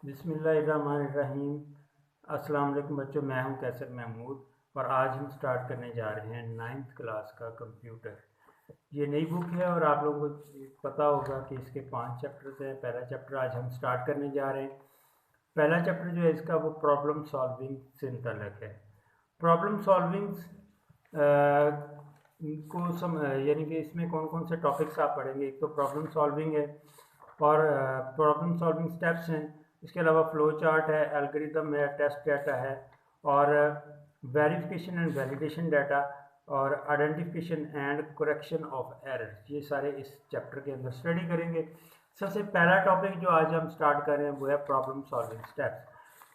बिस्मिल्लाहिर्रहमानिर्रहीम। अस्सलाम वालेकुम बच्चों, मैं हूं कैसर महमूद और आज हम स्टार्ट करने जा रहे हैं 9th क्लास का कंप्यूटर। ये नई बुक है और आप लोगों को पता होगा कि इसके 5 चैप्टर्स हैं। पहला चैप्टर आज हम स्टार्ट करने जा रहे हैं। पहला चैप्टर जो है इसका वो प्रॉब्लम सॉल्विंग से मुतल्लिक़ है। प्रॉब्लम सॉल्विंग यानी कि इसमें कौन कौन से टॉपिक्स आप पढ़ेंगे। एक तो प्रॉब्लम सॉल्विंग है और प्रॉब्लम सॉल्विंग स्टेप्स हैं। इसके अलावा फ्लो चार्ट है, एल्गोरिथम है, टेस्ट डाटा है और वेरिफिकेशन एंड वैलिडेशन डाटा और identification and correction of errors, ये सारे इस चैप्टर के अंदर स्टडी करेंगे। सबसे पहला टॉपिक जो आज हम स्टार्ट कर रहे हैं वो है प्रॉब्लम सॉल्विंग स्टेप्स।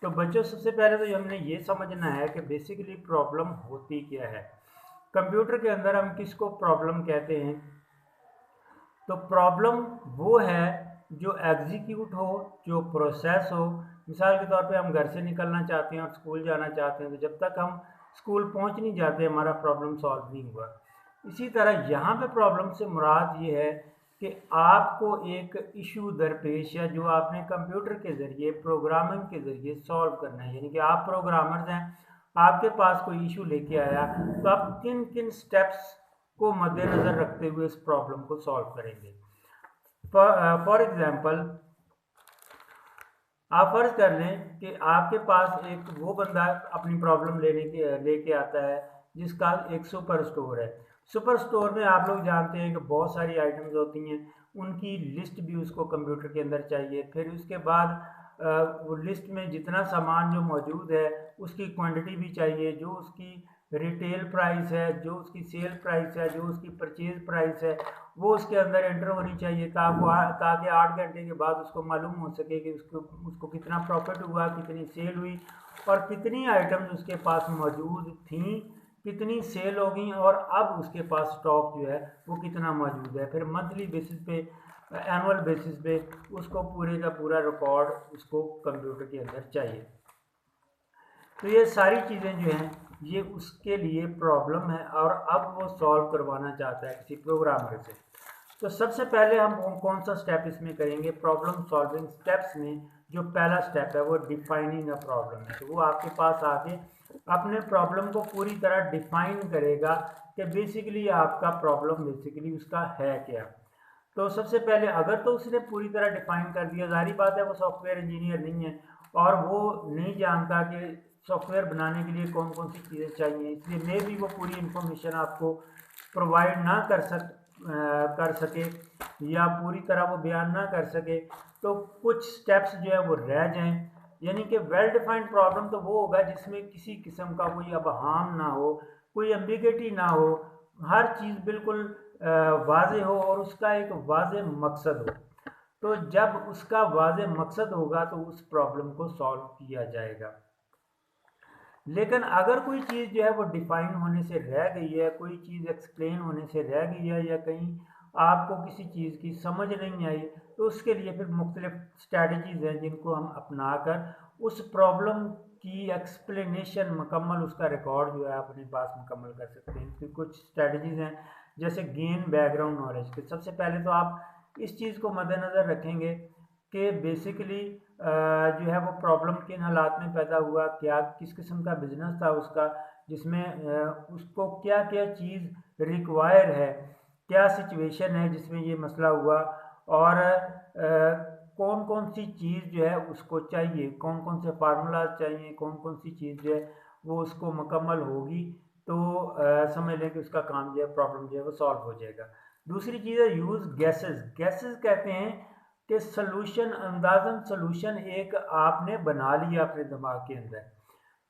तो बच्चों, सबसे पहले तो हमने ये समझना है कि बेसिकली प्रॉब्लम होती क्या है। कंप्यूटर के अंदर हम किसको प्रॉब्लम कहते हैं? तो प्रॉब्लम वो है जो एग्जीक्यूट हो, जो प्रोसेस हो। मिसाल के तौर पे हम घर से निकलना चाहते हैं और स्कूल जाना चाहते हैं, तो जब तक हम स्कूल पहुंच नहीं जाते हमारा प्रॉब्लम सॉल्व नहीं हुआ। इसी तरह यहाँ पे प्रॉब्लम से मुराद ये है कि आपको एक इशू दरपेश है जो आपने कंप्यूटर के ज़रिए, प्रोग्रामिंग के ज़रिए सॉल्व करना है। यानी कि आप प्रोग्रामर्स हैं, आपके पास कोई इशू लेके आया, तो आप किन किन स्टेप्स को मद्देनज़र रखते हुए इस प्रॉब्लम को सॉल्व करेंगे। फॉर एग्जाम्पल, आप फर्ज कर लें कि आपके पास एक वो बंदा अपनी प्रॉब्लम लेके आता है जिसका एक सुपर स्टोर है। सुपर स्टोर में आप लोग जानते हैं कि बहुत सारी आइटम्स होती हैं, उनकी लिस्ट भी उसको कंप्यूटर के अंदर चाहिए। फिर उसके बाद वो लिस्ट में जितना सामान जो मौजूद है उसकी क्वांटिटी भी चाहिए, जो उसकी रिटेल प्राइस है, जो उसकी सेल प्राइस है, जो उसकी परचेज प्राइस है, वो उसके अंदर एंटर होनी चाहिए ताकि 8 घंटे के बाद उसको मालूम हो सके कि उसको कितना प्रॉफिट हुआ, कितनी सेल हुई और कितनी आइटम्स उसके पास मौजूद थी, कितनी सेल हो गई और अब उसके पास स्टॉक जो है वो कितना मौजूद है। फिर मंथली बेसिस पे, एनुअल बेसिस पे उसको पूरे का पूरा रिकॉर्ड उसको कंप्यूटर के अंदर चाहिए। तो ये सारी चीज़ें जो हैं ये उसके लिए प्रॉब्लम है और अब वो सॉल्व करवाना चाहता है किसी प्रोग्रामर से। तो सबसे पहले हम कौन सा स्टेप इसमें करेंगे? प्रॉब्लम सॉल्विंग स्टेप्स में जो पहला स्टेप है वो डिफाइनिंग अ प्रॉब्लम है। तो वो आपके पास आके अपने प्रॉब्लम को पूरी तरह डिफाइन करेगा कि बेसिकली आपका प्रॉब्लम बेसिकली उसका है क्या। तो सबसे पहले अगर तो उसने पूरी तरह डिफाइन कर दिया, जाहिर बात है वो सॉफ्टवेयर इंजीनियर नहीं है और वो नहीं जानता कि सॉफ्टवेयर बनाने के लिए कौन कौन सी चीज़ें चाहिए, इसलिए मे भी वो पूरी इंफॉर्मेशन आपको प्रोवाइड ना कर सके या पूरी तरह वो बयान ना कर सके, तो कुछ स्टेप्स जो है वो रह जाएं। यानी कि वेल डिफाइंड प्रॉब्लम तो वो होगा जिसमें किसी किस्म का कोई अबहाम ना हो, कोई एम्बिगिटी ना हो, हर चीज़ बिल्कुल वाज़ेह हो और उसका एक वाज़ेह मकसद हो। तो जब उसका वाज़ेह मकसद होगा तो उस प्रॉब्लम को सॉल्व किया जाएगा। लेकिन अगर कोई चीज़ जो है वो डिफाइन होने से रह गई है, कोई चीज़ एक्सप्लेन होने से रह गई है या कहीं आपको किसी चीज़ की समझ नहीं आई, तो उसके लिए फिर मुख्तलिफ स्ट्रैटेजीज़ हैं जिनको हम अपना कर उस प्रॉब्लम की एक्सप्लेनेशन मुकम्मल, उसका रिकॉर्ड जो है अपने पास मुकम्मल कर सकते हैं। इसकी कुछ स्ट्रैटेजीज़ हैं जैसे गेन बैकग्राउंड नॉलेज के। सबसे पहले तो आप इस चीज़ को मद्देनज़र रखेंगे कि बेसिकली जो है वो प्रॉब्लम किन हालात में पैदा हुआ, क्या किस किस्म का बिजनेस था उसका, जिसमें उसको क्या क्या चीज़ रिक्वायर है, क्या सिचुएशन है जिसमें ये मसला हुआ और कौन कौन सी चीज़ जो है उसको चाहिए, कौन कौन से फार्मूलाज चाहिए, कौन कौन सी चीज़ जो है वो उसको मुकम्मल होगी तो समझ लें कि उसका काम जो है, प्रॉब्लम जो है वो सॉल्व हो जाएगा। दूसरी चीज़ है यूज़ गैसेस। गैसेस कहते हैं कि सलूशन, अंदाज़न सलूशन एक आपने बना लिया अपने दिमाग के अंदर,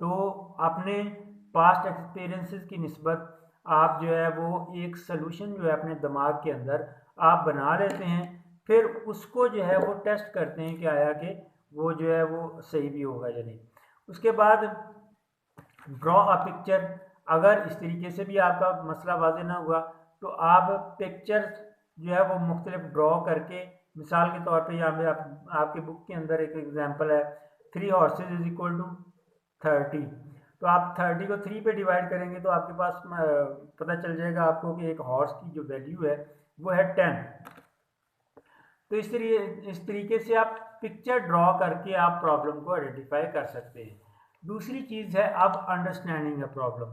तो अपने पास्ट एक्सपीरियंसेस की निस्बत आप जो है वो एक सलूशन जो है अपने दिमाग के अंदर आप बना लेते हैं। फिर उसको जो है वो टेस्ट करते हैं कि आया कि वो जो है वो सही भी होगा या नहीं। उसके बाद ड्रॉ अ पिक्चर। अगर इस तरीके से भी आपका मसला वाज़ेह ना हुआ तो आप पिक्चर जो है वो मुख्तलिफ ड्रॉ करके, मिसाल के तौर पे यहाँ पे आपके बुक के अंदर एक एग्जांपल है 3 हॉर्सेज इज इक्वल टू 30। तो आप 30 को 3 पे डिवाइड करेंगे तो आपके पास पता चल जाएगा आपको कि एक हॉर्स की जो वैल्यू है वो है 10। तो इस तरीके से आप पिक्चर ड्रॉ करके आप प्रॉब्लम को आइडेंटिफाई कर सकते हैं। दूसरी चीज़ है अब अंडरस्टैंडिंग अ प्रॉब्लम।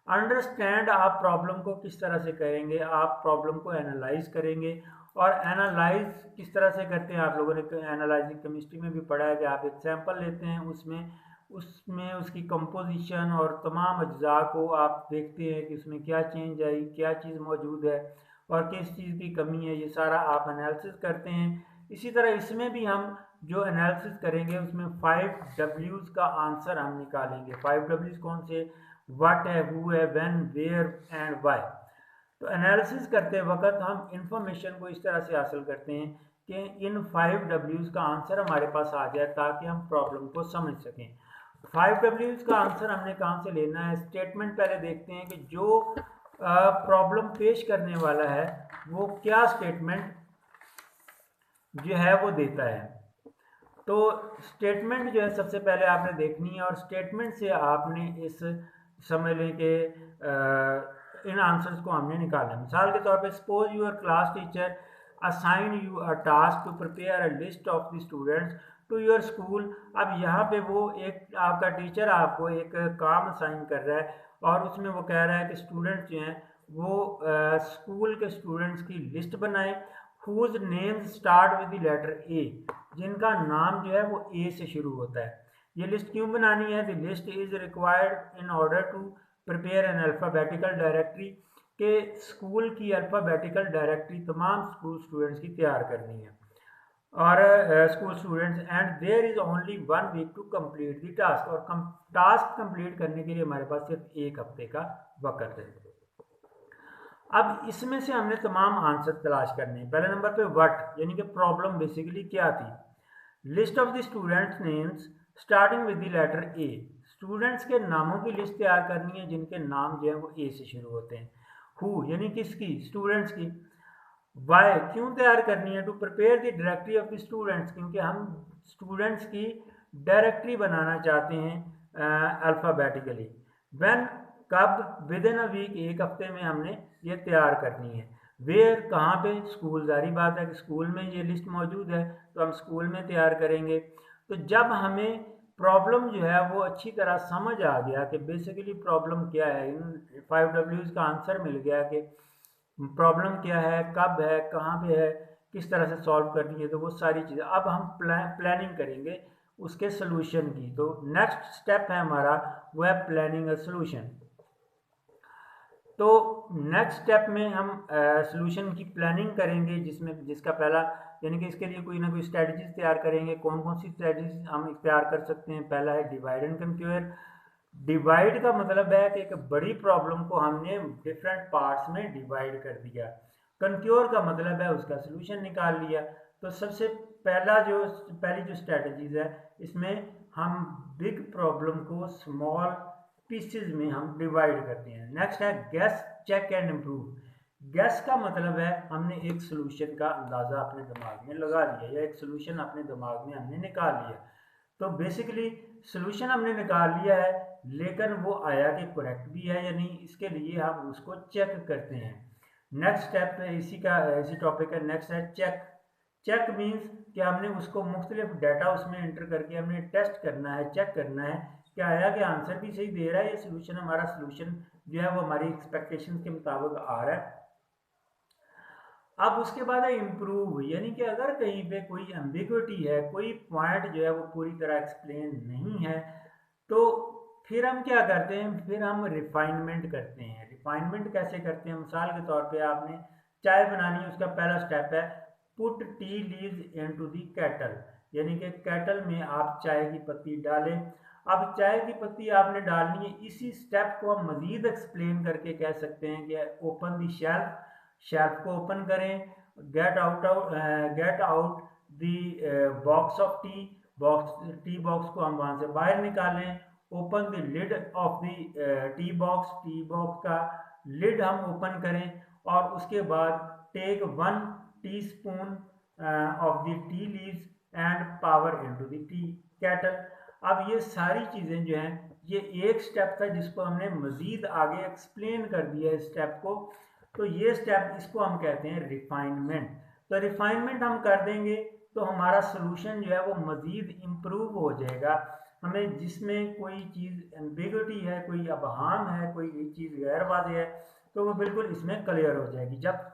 अंडरस्टैंड आप प्रॉब्लम को किस तरह से करेंगे, आप प्रॉब्लम को एनालाइज करेंगे। और एनालाइज किस तरह से करते हैं, आप लोगों ने एनालाइजिंग केमिस्ट्री में भी पढ़ा है कि आप एक सैंपल लेते हैं, उसमें उसकी कंपोजिशन और तमाम अज्जा को आप देखते हैं कि उसमें क्या चेंज आई, क्या चीज़ मौजूद है और किस चीज़ की कमी है, ये सारा आप एनालिसिस करते हैं। इसी तरह इसमें भी हम जो एनालिसिस करेंगे उसमें 5 W's का आंसर हम निकालेंगे। 5 W's कौन से, व्हाट है, हु है, व्हेन, वेयर एंड व्हाई। तो एनालिसिस करते वक्त हम इंफॉर्मेशन को इस तरह से हासिल करते हैं कि इन 5 W's का आंसर हमारे पास आ जाए ताकि हम प्रॉब्लम को समझ सकें। 5 W's का आंसर हमने कहाँ से लेना है, स्टेटमेंट पहले देखते हैं कि जो प्रॉब्लम पेश करने वाला है वो क्या स्टेटमेंट जो है वो देता है। तो स्टेटमेंट जो है सबसे पहले आपने देखनी है और स्टेटमेंट से आपने इस समझ लें कि इन आंसर्स को हमने निकालना है। मिसाल के तौर पे suppose your class teacher assign you a task to prepare a list of the students to your school. अब यहाँ पे वो एक आपका टीचर आपको एक काम असाइन कर रहा है और उसमें वो कह रहा है कि स्टूडेंट्स जो हैं वो स्कूल के स्टूडेंट्स की लिस्ट बनाएं whose names start with the letter A, जिनका नाम जो है वो A से शुरू होता है। ये लिस्ट क्यों बनानी है, the list is required in order to prepare an alphabetical directory, के स्कूल की अल्फ़ाबेटिकल डायरेक्टरी तमाम स्कूल स्टूडेंट्स की तैयार करनी है और school students and there is only 1 week to complete the task, और टास्क कंप्लीट करने के लिए हमारे पास सिर्फ एक हफ्ते का वक्त है। अब इसमें से हमने तमाम आंसर तलाश करने हैं। पहले नंबर पे व्हाट, यानी कि प्रॉब्लम बेसिकली क्या थी। List of the students names starting with the letter A, students के नामों की लिस्ट तैयार करनी है जिनके नाम जो है वो ए से शुरू होते हैं। हु यानी किसकी, स्टूडेंट्स की। वाई क्यों तैयार करनी है, to prepare the directory of the students, क्योंकि हम स्टूडेंट्स की डायरेक्टरी बनाना चाहते हैं अल्फ़ाबेटिकली। व्हेन कब, विद इन अ वीक, एक हफ्ते में हमने ये तैयार करनी है। वेयर कहाँ पे, स्कूल, जारी बात है कि स्कूल में ये लिस्ट मौजूद है तो हम स्कूल में तैयार करेंगे। तो जब हमें प्रॉब्लम जो है वो अच्छी तरह समझ आ गया कि बेसिकली प्रॉब्लम क्या है, इन 5 W's का आंसर मिल गया कि प्रॉब्लम क्या है, कब है, कहाँ पे है, किस तरह से सॉल्व करनी है, तो वो सारी चीज़ें अब हम प्लानिंग करेंगे उसके सोल्यूशन की। तो नेक्स्ट स्टेप है हमारा वो है प्लानिंग अ सोल्यूशन। तो नेक्स्ट स्टेप में हम सोल्यूशन की प्लानिंग करेंगे जिसका पहला यानी कि इसके लिए कोई ना कोई स्ट्रेटजीज तैयार करेंगे। कौन कौन सी स्ट्रेटजीज हम तैयार कर सकते हैं, पहला है डिवाइड एंड कंक्योर। डिवाइड का मतलब है कि एक बड़ी प्रॉब्लम को हमने डिफरेंट पार्ट्स में डिवाइड कर दिया। कंक्योर का मतलब है उसका सोल्यूशन निकाल लिया। तो सबसे पहली जो स्ट्रेटजीज है इसमें हम बिग प्रॉब्लम को स्मॉल पीसेज में हम डिवाइड करते हैं। नेक्स्ट है guess, check and improve. Guess का मतलब है हमने एक सोल्यूशन का अंदाज़ा अपने दिमाग में लगा लिया या एक सोल्यूशन अपने दिमाग में हमने निकाल लिया। तो बेसिकली सोल्यूशन हमने निकाल लिया है लेकिन वो आया कि करेक्ट भी है या नहीं, इसके लिए हम उसको चेक करते हैं। नेक्स्ट स्टेप इसी टॉपिक है। नेक्स्ट है चेक। चेक मीन्स कि हमने उसको मुख्तलिफ डाटा उसमें एंटर करके हमने टेस्ट करना है, चेक करना है कि आया कि आंसर भी सही दे रहा है, ये सोल्यूशन हमारा सोल्यूशन जो है वो हमारी एक्सपेक्टेशन के मुताबिक आ रहा है। अब उसके बाद है इम्प्रूव, यानी कि अगर कहीं पे कोई एम्बिग्विटी है, कोई पॉइंट जो है वो पूरी तरह एक्सप्लेन नहीं है, तो फिर हम क्या करते हैं, फिर हम रिफाइनमेंट करते हैं। रिफाइनमेंट कैसे करते हैं, मिसाल के तौर पे आपने चाय बनानी है, उसका पहला स्टेप है put tea leaves into the kettle, यानी कि केटल में आप चाय की पत्ती डालें। अब चाय की पत्ती आपने डालनी है, इसी स्टेप को हम मजीद एक्सप्लेन करके कह सकते हैं कि ओपन द शेल्फ, शेल्फ को ओपन करें। Get out the box of tea, tea box को हम वहाँ से बाहर निकालें। Open the lid of the tea box का लिड हम ओपन करें और उसके बाद take 1 teaspoon of the tea leaves and power into the टी केटल। अब ये सारी चीज़ें जो हैं ये एक स्टेप था जिसको हमने मज़ीद आगे एक्सप्लेन कर दिया इस स्टेप को। तो ये स्टेप इसको हम कहते हैं रिफाइनमेंट। तो रिफाइनमेंट हम कर देंगे तो हमारा सोल्यूशन जो है वो मज़ीद इम्प्रूव हो जाएगा। हमें जिसमें कोई चीज़ एम्बिग्युइटी है, कोई अबहम है, कोई चीज़ गैर वाज़ेह है, तो वो बिल्कुल इसमें क्लियर हो जाएगी। जब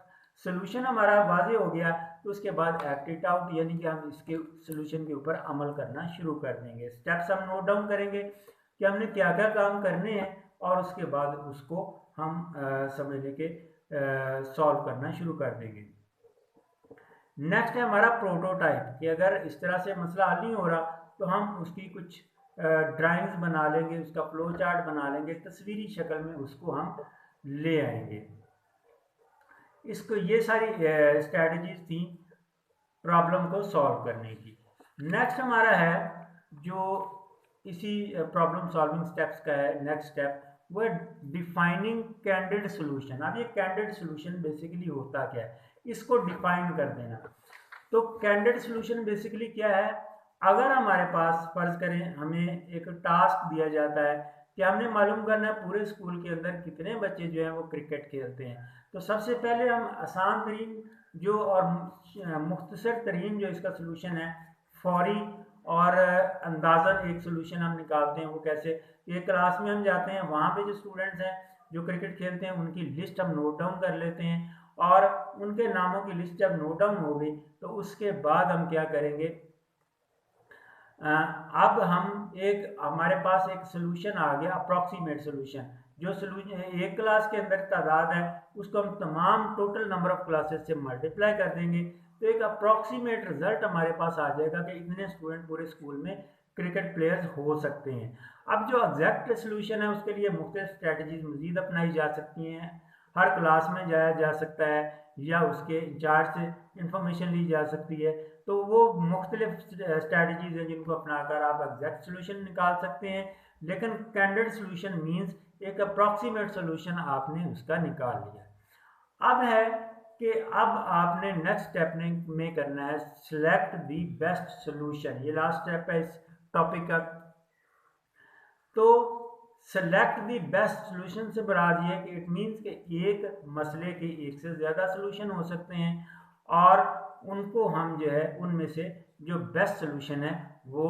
सोल्यूशन हमारा वाज़ेह हो गया तो उसके बाद एक्ट इट आउट, यानी कि हम इसके सोल्यूशन के ऊपर अमल करना शुरू कर देंगे। स्टेप्स हम नोट डाउन करेंगे कि हमने क्या क्या काम करने हैं, और उसके बाद उसको हम समझने के सॉल्व करना शुरू कर देंगे। नेक्स्ट है हमारा प्रोटोटाइप, कि अगर इस तरह से मसला हल नहीं हो रहा तो हम उसकी कुछ ड्राइंग्स बना लेंगे, उसका फ्लो चार्ट बना लेंगे, तस्वीरी शक्ल में उसको हम ले आएंगे। इसको ये सारी स्ट्रैटेजीज थी प्रॉब्लम को सॉल्व करने की। नेक्स्ट हमारा है जो इसी प्रॉब्लम सॉल्विंग स्टेप्स का है, नेक्स्ट स्टेप वो है डिफाइनिंग कैंडिड सोल्यूशन। अब ये कैंडिड सोल्यूशन बेसिकली होता क्या है, इसको डिफाइन कर देना। तो कैंडिड सोल्यूशन बेसिकली क्या है, अगर हमारे पास फर्ज करें हमें एक टास्क दिया जाता है कि हमने मालूम करना है पूरे स्कूल के अंदर कितने बच्चे जो हैं वो क्रिकेट खेलते हैं, तो सबसे पहले हम आसान तरीन जो और मुख्तसर तरीन जो इसका सोल्यूशन है, फौरी और अंदाज़न एक सोल्यूशन हम निकालते हैं। वो कैसे, एक क्लास में हम जाते हैं, वहाँ पे जो स्टूडेंट्स हैं जो क्रिकेट खेलते हैं उनकी लिस्ट हम नोट डाउन कर लेते हैं, और उनके नामों की लिस्ट जब नोट डाउन हो गई तो उसके बाद हम क्या करेंगे, अब हम एक हमारे पास एक सोल्यूशन आ गया, अप्रॉक्सीमेट सोल्यूशन। जो सोल्यूशन एक क्लास के अंदर तादाद है उसको हम तमाम टोटल नंबर ऑफ क्लासेस से मल्टीप्लाई कर देंगे, तो एक अप्रॉक्सीमेट रिजल्ट हमारे पास आ जाएगा कि इतने स्टूडेंट पूरे स्कूल में क्रिकेट प्लेयर्स हो सकते हैं। अब जो एग्जैक्ट सोल्यूशन है उसके लिए मुख्तलिफ स्ट्रैटेजीज मजीद अपनाई जा सकती हैं। हर क्लास में जाया जा सकता है या उसके इंचार्ज से इंफॉर्मेशन ली जा सकती है, तो वो मुख्तलिफ स्ट्रैटेजीज हैं जिनको अपनाकर आप एग्जैक्ट सोल्यूशन निकाल सकते हैं। लेकिन कैंडिड सोल्यूशन मीन्स एक अप्रॉक्सीमेट सोल्यूशन आपने उसका निकाल लिया। अब है कि अब आपने नेक्स्ट स्टेप में करना है सिलेक्ट द बेस्ट सोल्यूशन। ये लास्ट स्टेप है इस टॉपिक का। तो सेलेक्ट द बेस्ट सोल्यूशन से मुराद ये कि इट मीन्स कि एक मसले के एक से ज़्यादा सोल्यूशन हो सकते हैं, और उनको हम जो है उनमें से जो बेस्ट सोल्यूशन है वो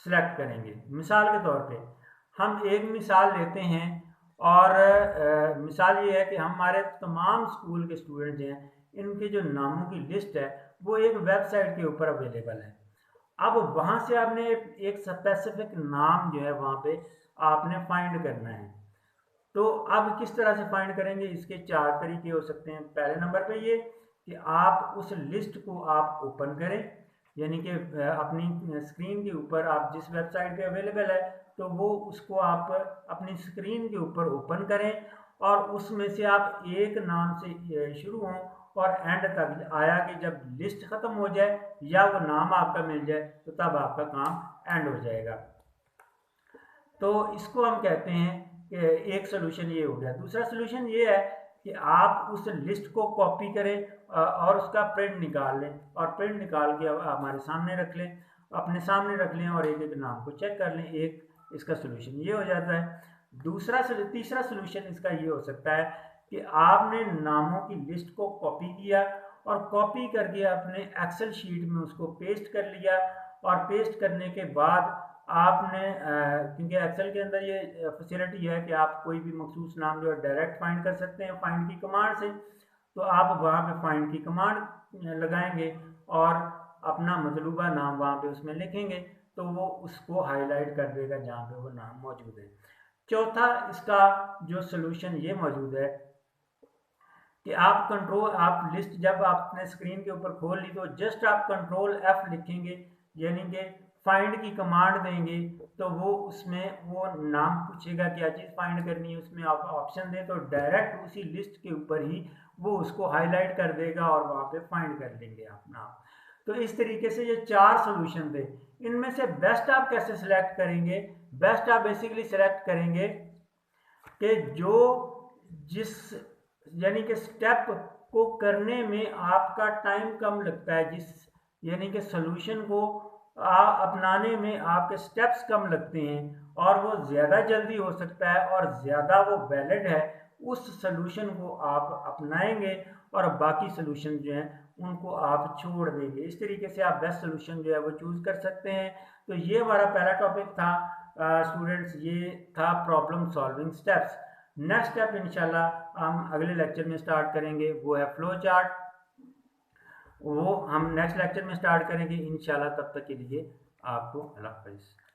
सिलेक्ट करेंगे। मिसाल के तौर पे हम एक मिसाल लेते हैं, और मिसाल ये है कि हमारे तमाम स्कूल के स्टूडेंट हैं, इनके जो नामों की लिस्ट है वो एक वेबसाइट के ऊपर अवेलेबल है। अब वहाँ से आपने एक स्पेसिफिक नाम जो है वहाँ पे आपने फाइंड करना है। तो अब किस तरह से फाइंड करेंगे, इसके चार तरीके हो सकते हैं। पहले नंबर पे ये कि आप उस लिस्ट को आप ओपन करें, यानी कि अपनी स्क्रीन के ऊपर आप जिस वेबसाइट पे अवेलेबल है तो वो उसको आप अपनी स्क्रीन के ऊपर ओपन करें, और उसमें से आप एक नाम से शुरू हों और एंड तक आया कि जब लिस्ट ख़त्म हो जाए या वो नाम आपका मिल जाए तो तब आपका काम एंड हो जाएगा। तो इसको हम कहते हैं कि एक सोल्यूशन ये हो गया। दूसरा सोल्यूशन ये है कि आप उस लिस्ट को कॉपी करें और उसका प्रिंट निकाल लें, और प्रिंट निकाल के हमारे सामने रख लें, अपने सामने रख लें, और एक एक नाम को चेक कर लें। एक इसका सोल्यूशन ये हो जाता है। तीसरा सोल्यूशन इसका ये हो सकता है कि आपने नामों की लिस्ट को कॉपी किया, और कॉपी करके अपने एक्सेल शीट में उसको पेस्ट कर लिया, और पेस्ट करने के बाद आपने क्योंकि एक्सेल के अंदर ये फैसिलिटी है कि आप कोई भी मखसूस नाम जो है डायरेक्ट फाइंड कर सकते हैं फाइंड की कमांड से, तो आप वहाँ पे फाइंड की कमांड लगाएंगे और अपना मतलूबा नाम वहाँ पे उसमें लिखेंगे, तो वो उसको हाईलाइट कर देगा जहाँ पे वो नाम मौजूद है। चौथा इसका जो सोल्यूशन ये मौजूद है कि आप लिस्ट जब आपने स्क्रीन के ऊपर खोल ली तो जस्ट आप कंट्रोल F लिखेंगे, यानी कि फाइंड की कमांड देंगे, तो वो उसमें वो नाम पूछेगा क्या चीज़ फाइंड करनी है, उसमें आप ऑप्शन दें तो डायरेक्ट उसी लिस्ट के ऊपर ही वो उसको हाईलाइट कर देगा और वहाँ पे फाइंड कर लेंगे आप नाम। तो इस तरीके से ये चार सोल्यूशन थे। इनमें से बेस्ट आप कैसे सिलेक्ट करेंगे, बेस्ट आप बेसिकली सिलेक्ट करेंगे कि जो जिस यानी कि स्टेप को करने में आपका टाइम कम लगता है, जिस यानी कि सोल्यूशन को अपनाने में आपके स्टेप्स कम लगते हैं और वो ज़्यादा जल्दी हो सकता है और ज़्यादा वो वैलिड है, उस सोल्यूशन को आप अपनाएंगे और बाकी सोल्यूशन जो हैं उनको आप छोड़ देंगे। इस तरीके से आप बेस्ट सोल्यूशन जो है वो चूज़ कर सकते हैं। तो ये हमारा पहला टॉपिक था स्टूडेंट्स, ये था problem solving steps. Next step इंशाल्लाह हम अगले लेक्चर में स्टार्ट करेंगे, वो है फ्लो चार्ट। वो हम नेक्स्ट लेक्चर में स्टार्ट करेंगे इंशाल्लाह। तब तक के लिए आपको अल्लाह हाफ़िज़।